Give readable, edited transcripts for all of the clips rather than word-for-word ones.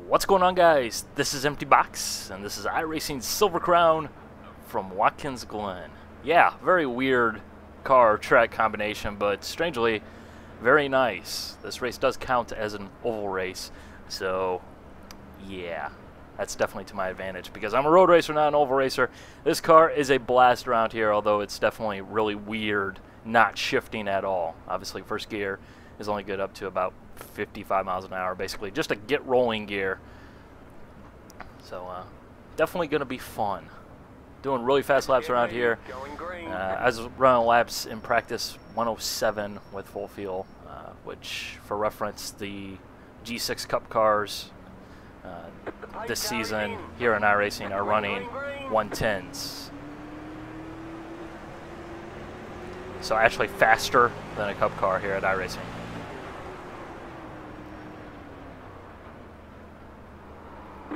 What's going on, guys? This is Empty Box, and this is iRacing Silver Crown from Watkins Glen. Yeah, very weird car-track combination, but strangely, very nice. This race does count as an oval race, so yeah, that's definitely to my advantage because I'm a road racer, not an oval racer. This car is a blast around here, although it's definitely really weird, not shifting at all. Obviously, first gear is only good up to about 55 miles an hour, basically just a get rolling gear. So definitely going to be fun. Doing really fast laps around here. I was running laps in practice 107 with full fuel, which for reference, the G6 Cup cars this season here in iRacing are running 110s. So actually faster than a Cup car here at iRacing.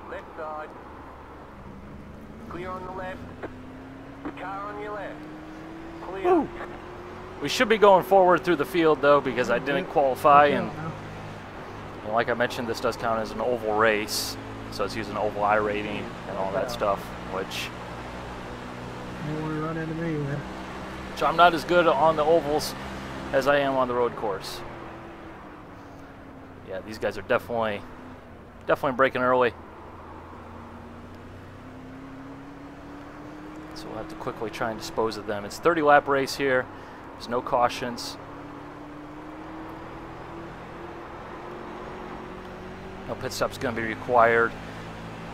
Left side. Clear on the left. Car on your left. Clear. Woo. We should be going forward through the field though because I didn't qualify, and like I mentioned, this does count as an oval race, so it's using oval I rating and all that stuff, which You want to run into me, man? I'm not as good on the ovals as I am on the road course. Yeah, these guys are definitely braking early. So we'll have to quickly try and dispose of them. It's a 30-lap race here. There's no cautions. No pit stops going to be required.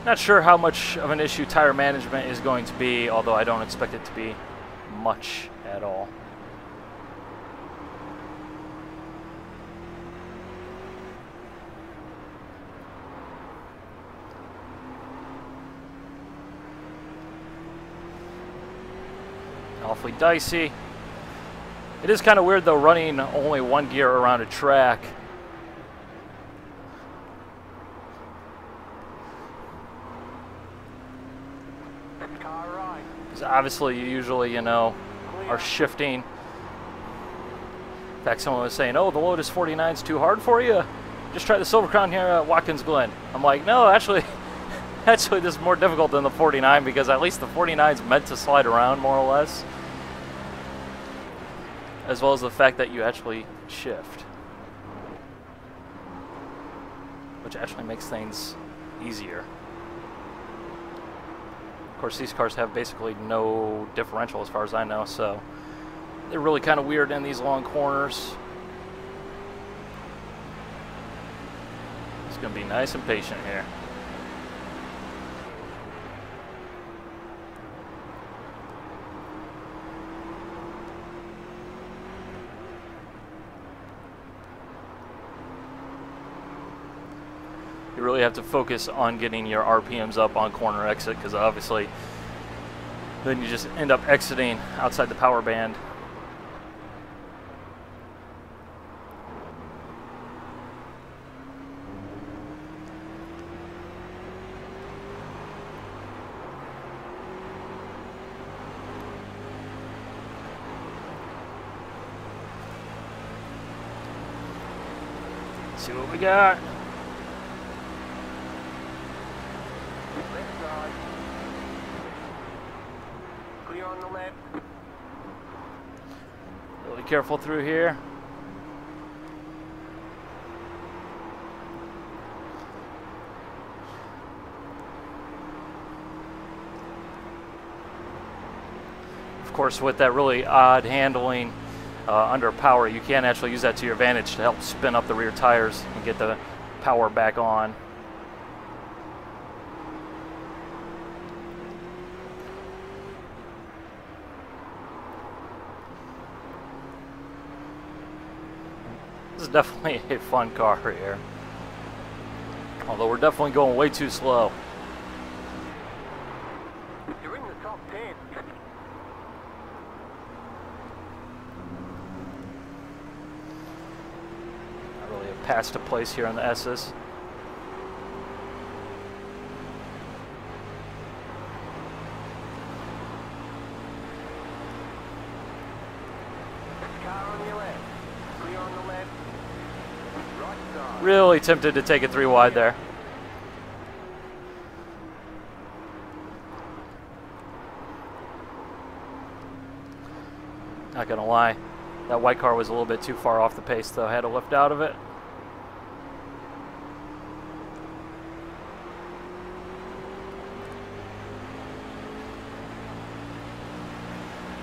Not sure how much of an issue tire management is going to be, although I don't expect it to be much at all. Awfully dicey. It is kind of weird though, running only one gear around a track. Car right. Because obviously you usually, are shifting. In fact, someone was saying, oh, the Lotus 49 is too hard for you. Just try the Silver Crown here at Watkins Glen. I'm like, no, actually this is more difficult than the 49 because at least the 49 is meant to slide around more or less. As well as the fact that you actually shift, which actually makes things easier. Of course, these cars have basically no differential as far as I know, so they're really kind of weird in these long corners. It's going to be nice and patient here. You really have to focus on getting your RPMs up on corner exit because obviously then you just end up exiting outside the power band. Let's see what we got. Left side. Clear on the left. Really careful through here. Of course, with that really odd handling under power, you can actually use that to your advantage to help spin up the rear tires and get the power back on. This is definitely a fun car here. Although we're definitely going way too slow. You're in the top 10. Not really a pass to place here on the S's. Car on your left. Clear on the left. Right side. Really tempted to take it 3 wide there. Not gonna lie, that white car was a little bit too far off the pace though. I had to lift out of it.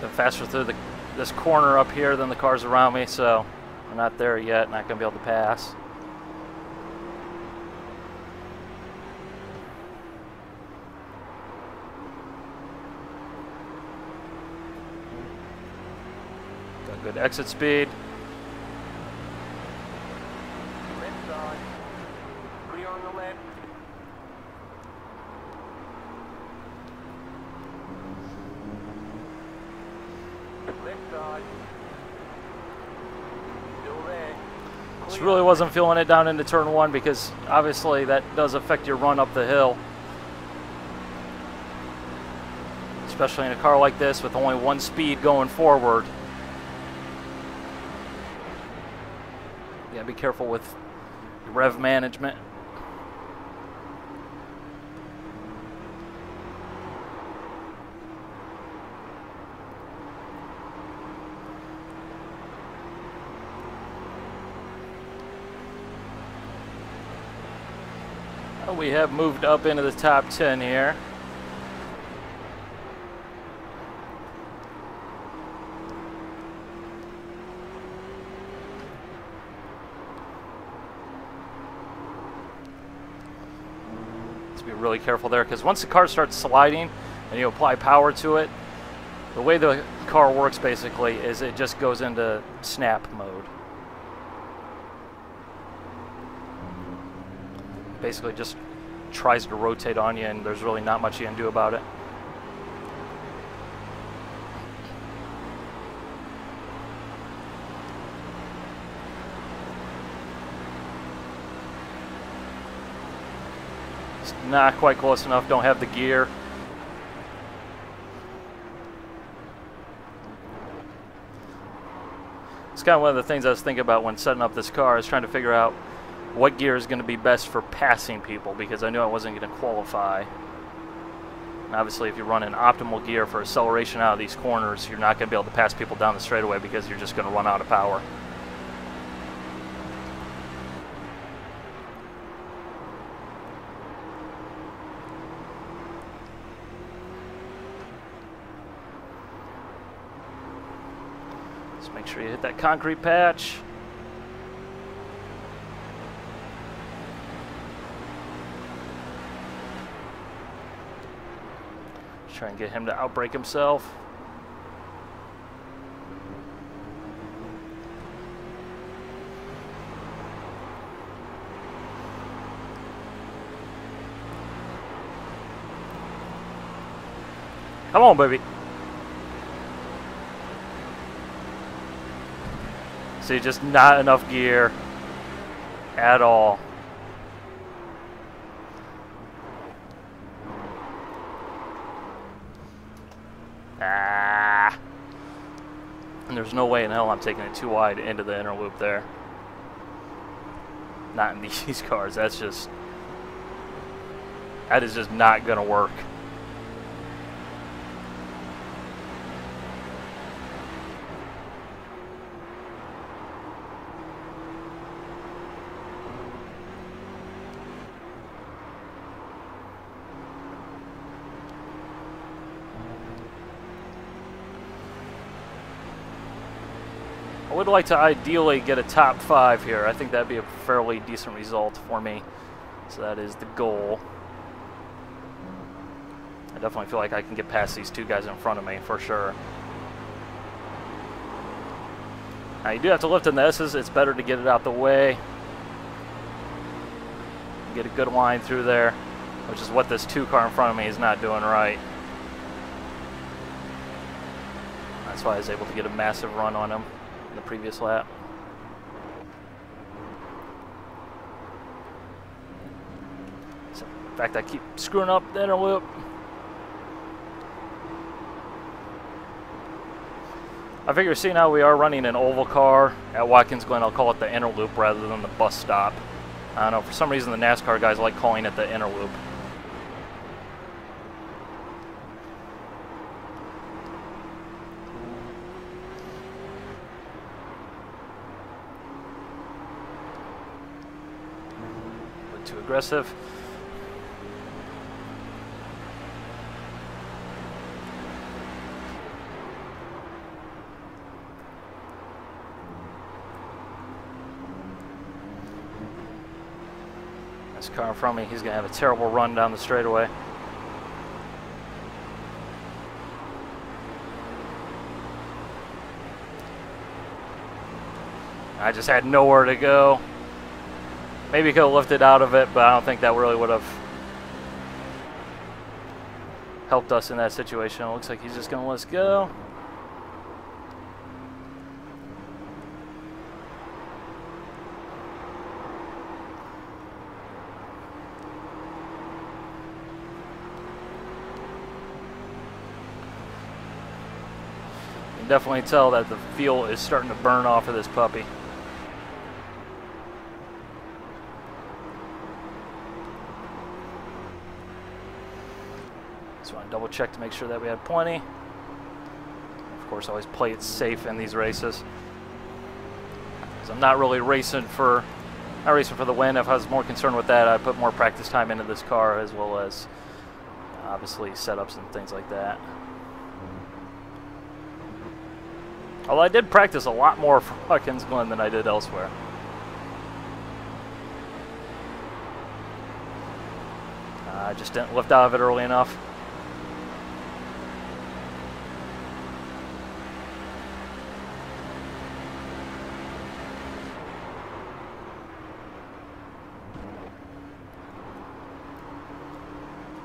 Been faster through this corner up here than the cars around me, so I'm not there yet. Not gonna be able to pass. Got good exit speed. Left side. Clear on the left. Left side. Still there. Just really wasn't feeling it down into turn 1 because obviously that does affect your run up the hill. Especially in a car like this with only one speed going forward. Yeah, be careful with your rev management. We have moved up into the top 10 here. Let's be really careful there because once the car starts sliding and you apply power to it, the way the car works basically is it just goes into snap mode. Basically just tries to rotate on you and there's really not much you can do about it. It's not quite close enough, don't have the gear. It's kind of one of the things I was thinking about when setting up this car, is trying to figure out what gear is going to be best for passing people, because I knew I wasn't going to qualify. And obviously if you run an optimal gear for acceleration out of these corners, you're not going to be able to pass people down the straightaway because you're just going to run out of power. Just make sure you hit that concrete patch. Try and get him to outbrake himself. Come on, baby. See, just not enough gear at all. And there's no way in hell I'm taking it too wide into the inner loop there. Not in these cars. That is just not gonna work. I would like to ideally get a top 5 here. I think that'd be a fairly decent result for me. So that is the goal. I definitely feel like I can get past these two guys in front of me for sure. Now you do have to lift in the S's. It's better to get it out the way. Get a good line through there, which is what this 2 car in front of me is not doing right. That's why I was able to get a massive run on him in the previous lap. So, in fact, I keep screwing up the inner loop. I figure seeing how we are running an oval car at Watkins Glen, I'll call it the inner loop rather than the bus stop. I don't know, for some reason the NASCAR guys like calling it the inner loop. aggressive. This car in front of me, he's going to have a terrible run down the straightaway. I just had nowhere to go. Maybe could have lifted out of it, but I don't think that really would have helped us in that situation. It looks like he's just going to let us go. You can definitely tell that the fuel is starting to burn off of this puppy. Just want to double check to make sure that we had plenty. Of course, always play it safe in these races. Because I'm not really racing for, the win. If I was more concerned with that, I'd put more practice time into this car, as well as obviously setups and things like that. Although I did practice a lot more for Watkins Glen than I did elsewhere. I just didn't lift out of it early enough.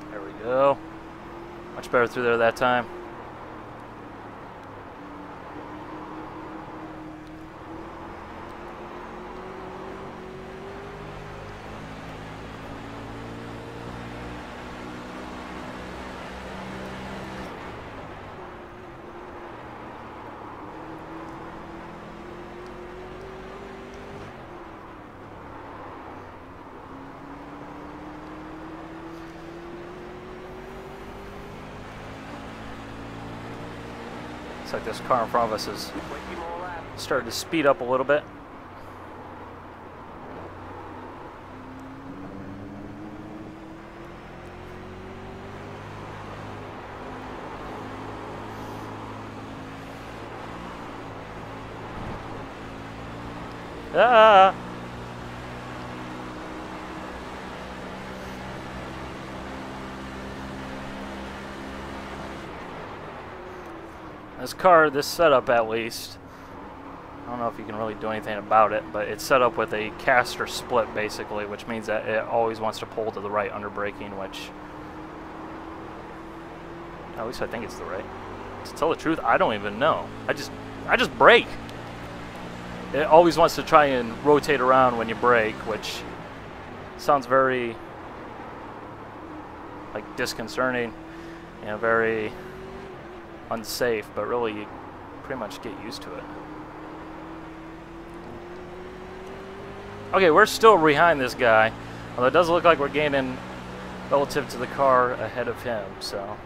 There we go. Much better through there that time. Looks like this car in front of us is starting to speed up a little bit. Ah! This car, this setup at least, I don't know if you can really do anything about it, but it's set up with a caster split basically, which means that it always wants to pull to the right under braking, which, at least I think it's the right. To tell the truth, I don't even know. I just brake. It always wants to try and rotate around when you brake, which sounds very like disconcerting, you know, very unsafe, but really you pretty much get used to it. Okay, we're still behind this guy, although it does look like we're gaining relative to the car ahead of him, so.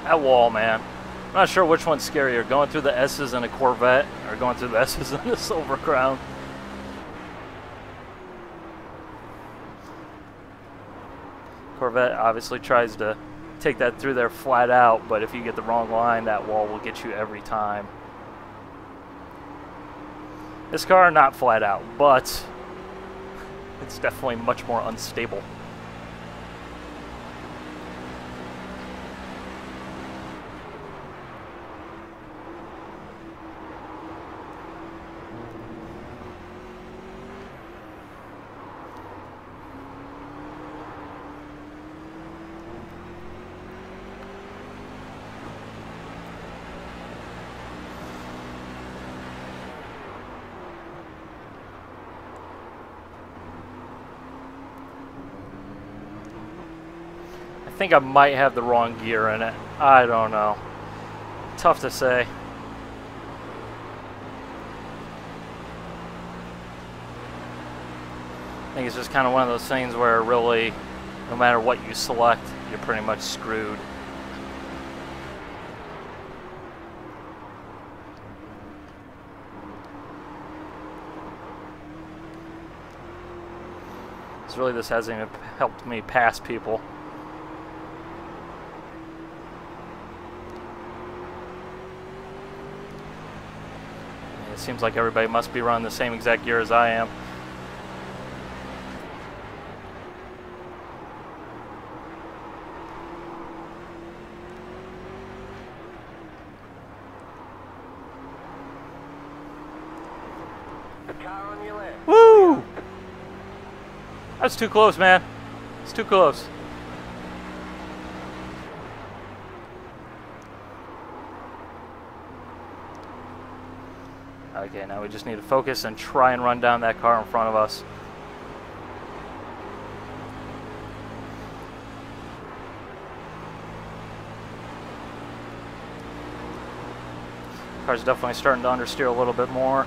That wall, man. I'm not sure which one's scarier, going through the S's in a Corvette or going through the S's in a Silver Crown. Corvette obviously tries to take that through there flat out, but if you get the wrong line, that wall will get you every time. This car, not flat out, but it's definitely much more unstable. I think I might have the wrong gear in it. I don't know. Tough to say. I think it's just kind of one of those things where really, no matter what you select, you're pretty much screwed. So really, this hasn't even helped me pass people. It seems like everybody must be running the same exact gear as I am. The car on your left. Woo! That's too close, man. It's too close. Okay, now we just need to focus and try and run down that car in front of us. Car's definitely starting to understeer a little bit more.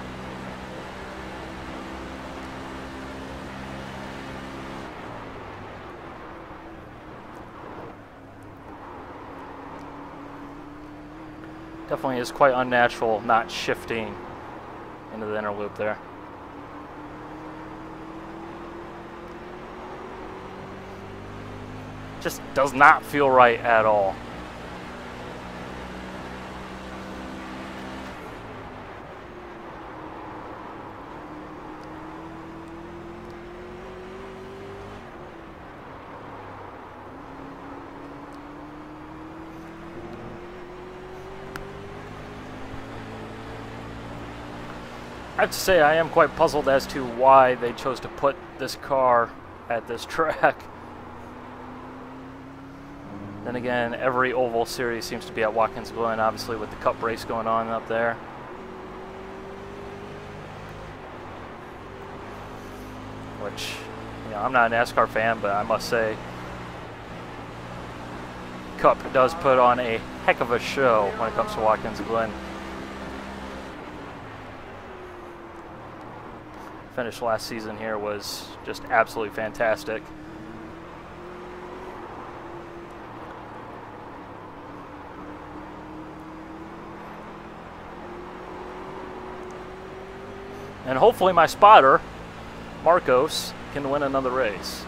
Definitely is quite unnatural not shifting into the inner loop there. Just does not feel right at all. I have to say, I am quite puzzled as to why they chose to put this car at this track. Then again, every oval series seems to be at Watkins Glen, obviously with the cup race going on up there. Which, you know, I'm not a NASCAR fan, but I must say, Cup does put on a heck of a show when it comes to Watkins Glen. Finish last season here was just absolutely fantastic. And hopefully my spotter, Marcos, can win another race.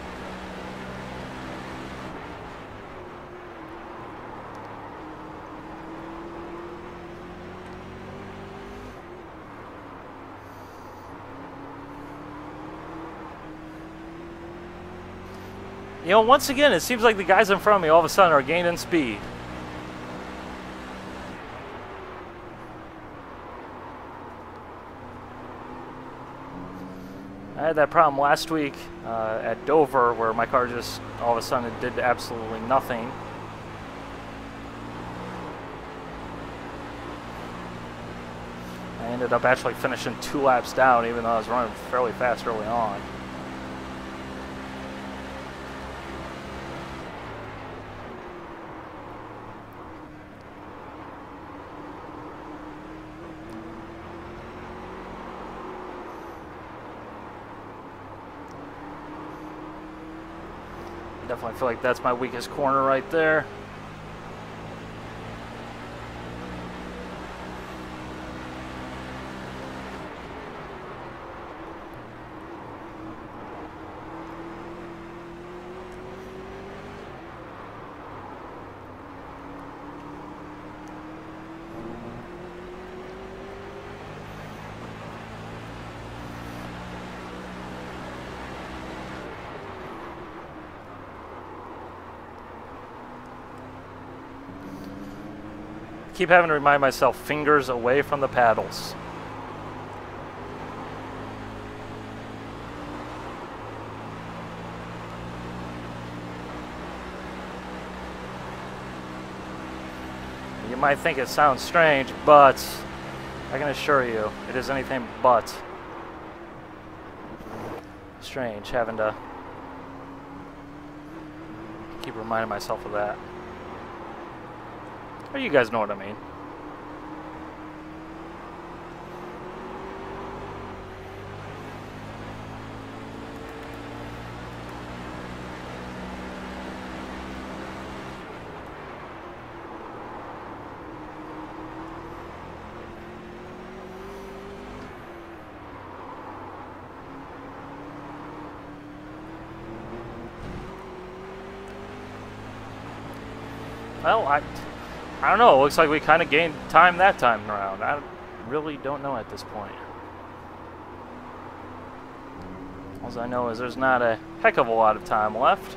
You know, once again, it seems like the guys in front of me all of a sudden are gaining speed. I had that problem last week at Dover where my car just all of a sudden did absolutely nothing. I ended up actually finishing 2 laps down even though I was running fairly fast early on. Definitely feel like that's my weakest corner right there. Keep having to remind myself, fingers away from the paddles. You might think it sounds strange, but I can assure you, it is anything but strange having to keep reminding myself of that. Well, you guys know what I mean. Well, I don't know. It looks like we kind of gained time that time around. I really don't know at this point. All I know is there's not a heck of a lot of time left.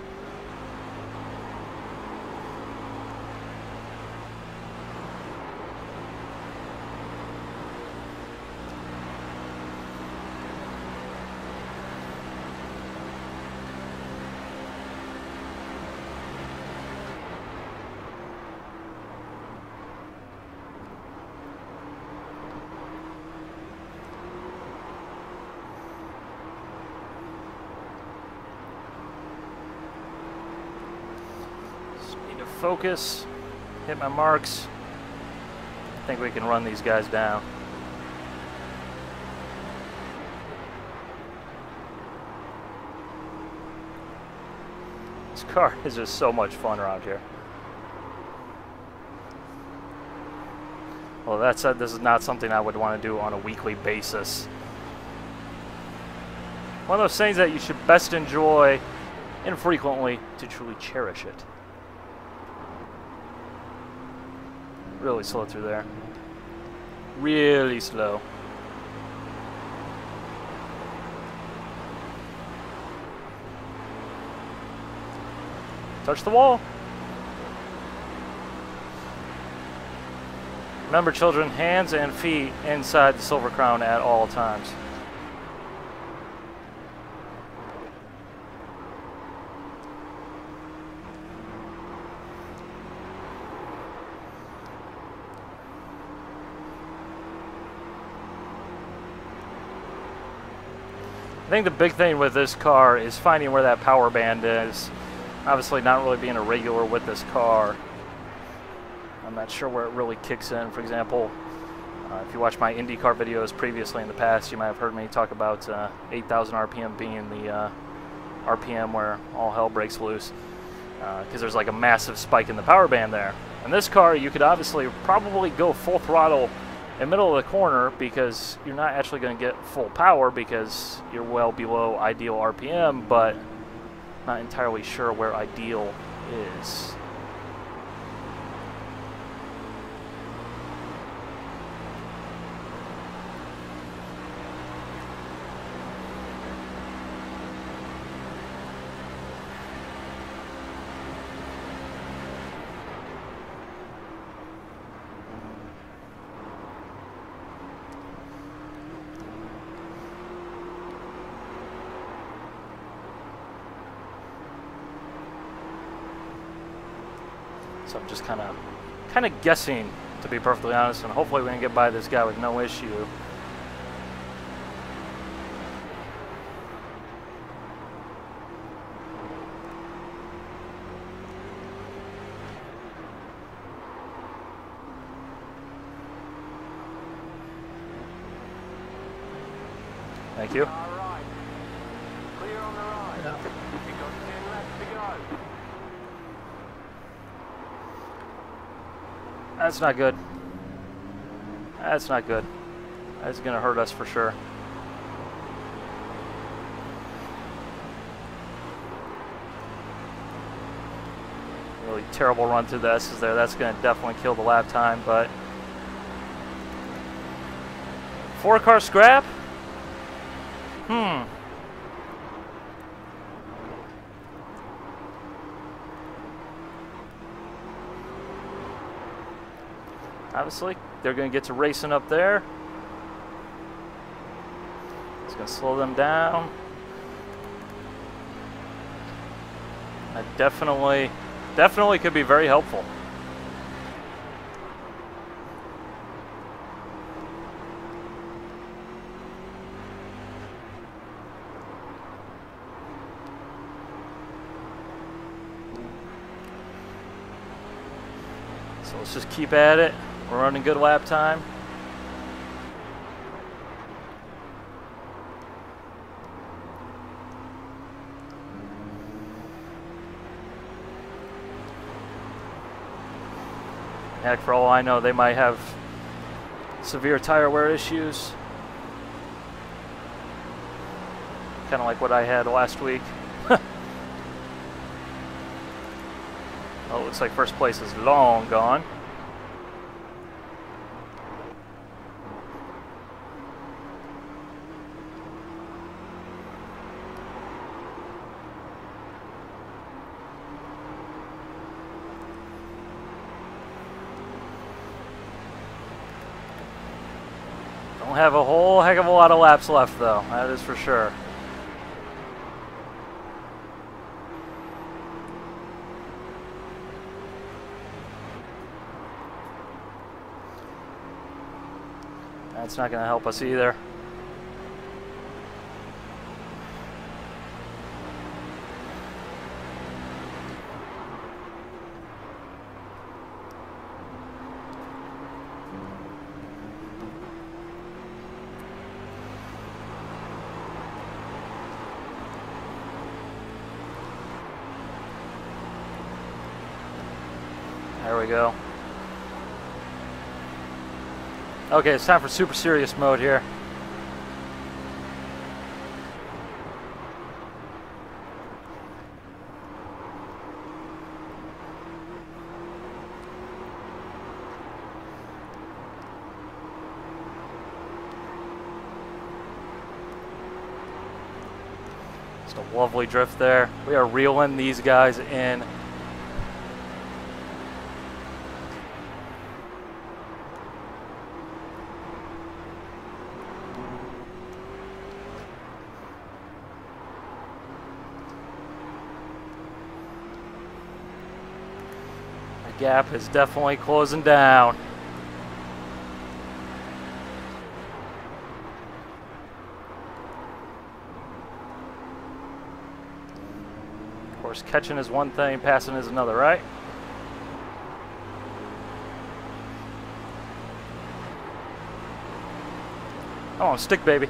Focus, hit my marks. I think we can run these guys down. This car is just so much fun around here. Well, that said, this is not something I would want to do on a weekly basis. One of those things that you should best enjoy infrequently to truly cherish it. Really slow through there. Really slow. Touch the wall. Remember, children, hands and feet inside the Silver Crown at all times. I think the big thing with this car is finding where that power band is. Obviously not really being a regular with this car. I'm not sure where it really kicks in. For example, if you watch my IndyCar videos previously in the past, you might have heard me talk about 8,000 RPM being the RPM where all hell breaks loose. Because there's like a massive spike in the power band there. In this car, you could obviously probably go full throttle in the middle of the corner because you're not actually going to get full power because you're well below ideal RPM, but not entirely sure where ideal is. So I'm just kind of guessing, to be perfectly honest, and hopefully we can get by this guy with no issue. Thank you. All right. Clear on the right. Yeah. You've got 10 laps to go. That's not good. That's not good. That's going to hurt us for sure. Really terrible run through the S's there. That's going to definitely kill the lap time, but 4-car scrap? Obviously, they're going to get to racing up there. It's going to slow them down. That definitely could be very helpful. So let's just keep at it. We're running good lap time. Heck, for all I know, they might have severe tire wear issues. Kind of like what I had last week. Oh, looks like first place is long gone. Don't have a whole heck of a lot of laps left, though. That is for sure. That's not going to help us either. There we go. Okay, it's time for super serious mode here. Just a lovely drift there. We are reeling these guys in. Gap is definitely closing down. Of course, catching is one thing, passing is another, right? Come on, stick, baby.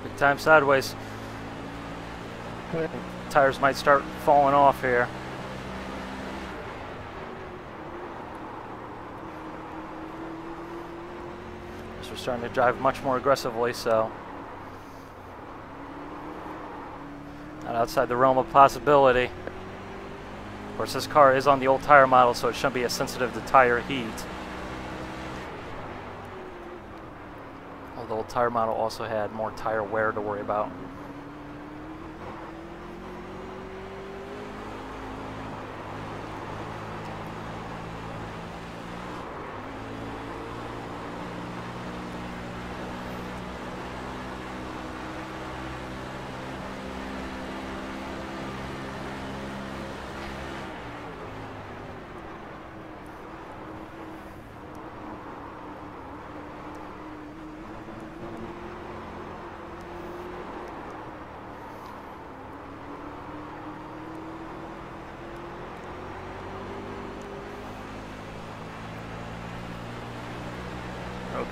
Big time sideways. Tires might start falling off here. So we're starting to drive much more aggressively, so not outside the realm of possibility. Of course, this car is on the old tire model, so it shouldn't be as sensitive to tire heat. Although the old tire model also had more tire wear to worry about.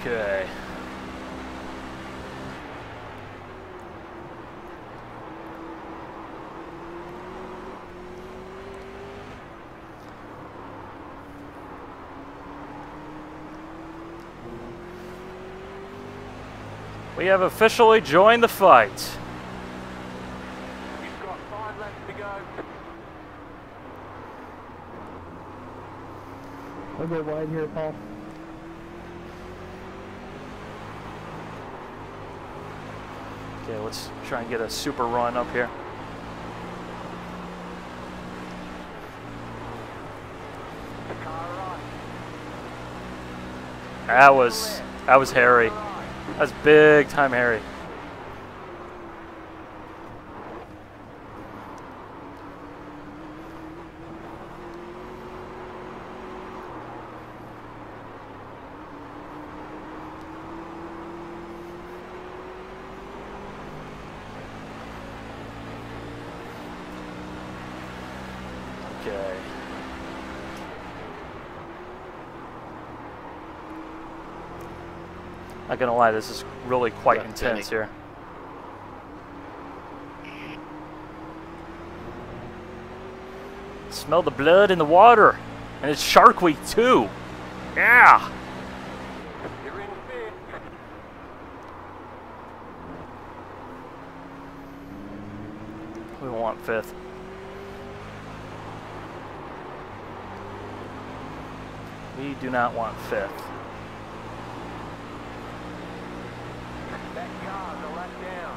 Okay. We have officially joined the fight. We've got 5 laps to go. A bit wide here, Paul. Okay, let's try and get a super run up here. The car right. That was hairy. That's big time hairy. Okay. Not gonna lie, this is really quite Yeah, intense here. Smell the blood in the water, and it's Shark Week too. Yeah. You're in fifth. We want fifth. We do not want fifth. That car's a lap down.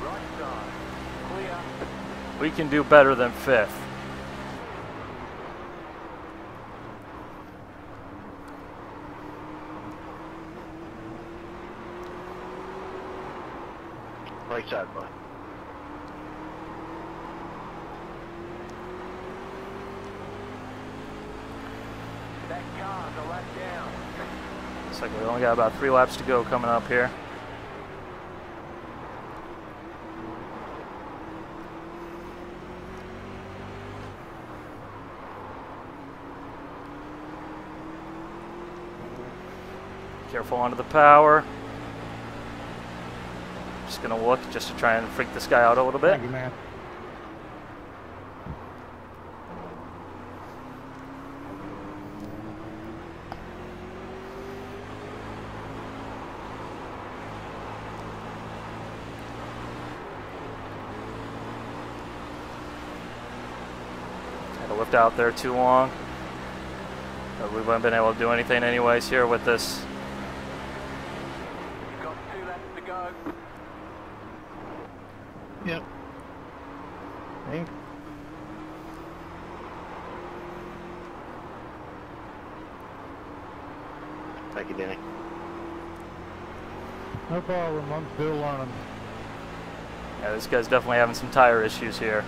Right side. Clear. We can do better than fifth. Right side, bud. That car's a lap down. Looks like we only got about 3 laps to go coming up here. Careful onto the power. Just gonna look just to try and freak this guy out a little bit. Thank you, man. Had to lift out there too long. But we wouldn't been able to do anything anyways here with this. You've got 2 laps to go. Yep. Thanks. Thank you, Denny. No problem. I'm still learning. Yeah, this guy's definitely having some tire issues here.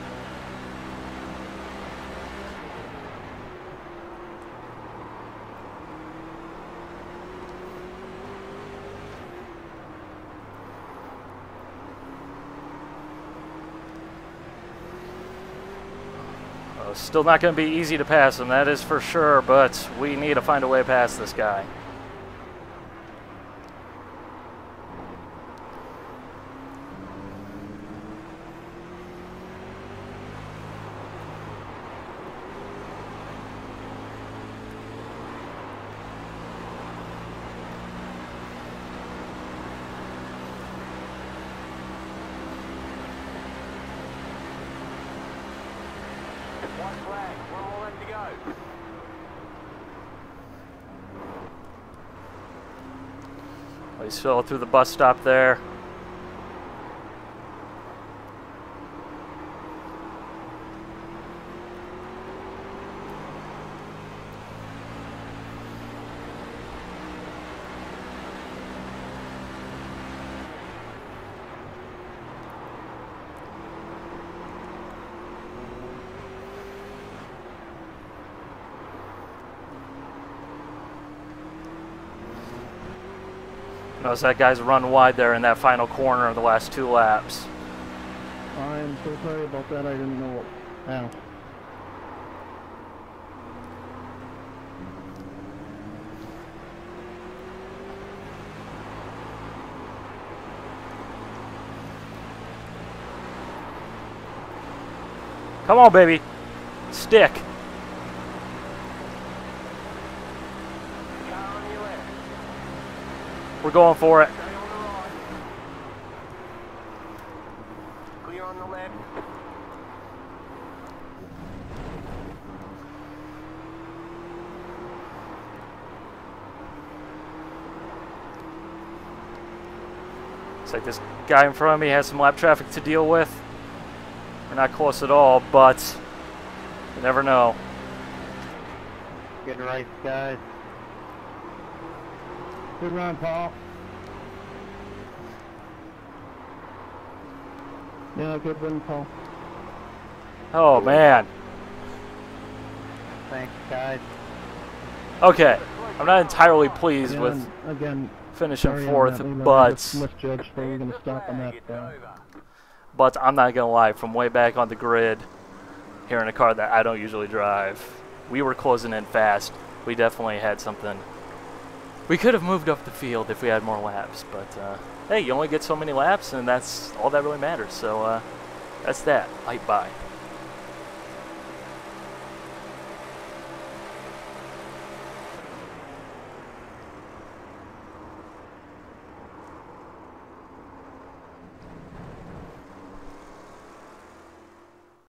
Still not going to be easy to pass him, that is for sure, but we need to find a way past this guy. White flag. 1 more lap to go. He's still through the bus stop there. Notice that guy's run wide there in that final corner of the last 2 laps. I'm so sorry about that. I didn't know. Ow. Come on, baby. Stick. Car on your left. We're going for it. Stay on the right. Clear on the left. Looks like this guy in front of me has some lap traffic to deal with. We're not close at all, but you never know. Getting right, guys. Good run, Paul. Yeah, good run, Paul. Oh, man. Thanks, guys. Okay, I'm not entirely pleased with Again, finishing sorry on 4th, that, Leland. I but just misjudged, so we're going to stop on that. It's over. I'm not gonna lie, from way back on the grid, here in a car that I don't usually drive, we were closing in fast. We definitely had something We could have moved up the field if we had more laps, but hey, you only get so many laps, and that's all that really matters. So that's that. Bye.